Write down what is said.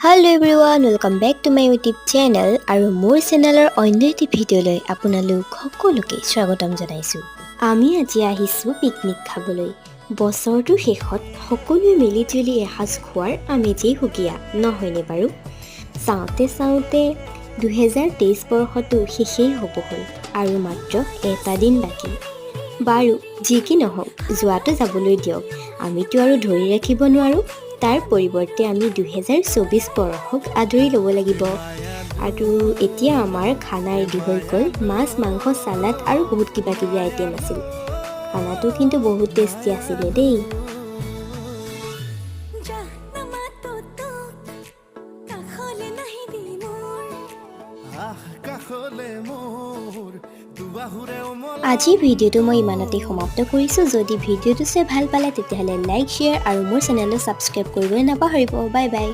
Hello everyone, welcome back to my YouTube channel আৰু মোৰ চেনেলৰ অন্য এটি ভিডিঅ'লৈ আপোনালোক সকলোকে স্বাগতম জনাইছো। আমি আজি আহিছো পিকনিক খাবলৈ। বছৰটোৰ শেষত সকলোৱে মিলিজুলি এসাঁজ খোৱাৰ আমেজেই সুকীয়া নহয়নে বাৰু? চাওঁতে 2023 বৰ্ষটো শেষেই হ'ব হ'ল আৰু মাত্ৰ এটা দিন বাকী। বাৰু যি কি নহওক যোৱাটো যাবলৈ দিয়ক, আমিতো আৰু ধৰি ৰাখিব নোৱাৰোঁ। তাৰ পৰিৱৰ্তে আমি 2024 বৰ্ষক আদৰি ল'ব লাগিব। আৰু এতিয়া আমাৰ খানা ৰেডি হৈ গ'ল। মাছ, মাংস, চালাড আৰু বহুত কিবা কিবি আইটেম আছিল। খানাটো কিন্তু বহুত টেষ্টি আছিলে দেই। আজিৰ ভিডিঅ'টো মই ইমানতে সমাপ্ত কৰিছোঁ। যদি ভিডিঅ'টো চাই ভাল পালে তেতিয়াহ'লে লাইক, শ্বেয়াৰ আৰু মোৰ চেনেলটো ছাবস্ক্ৰাইব কৰিবলৈ নাপাহৰিব। Bye bye.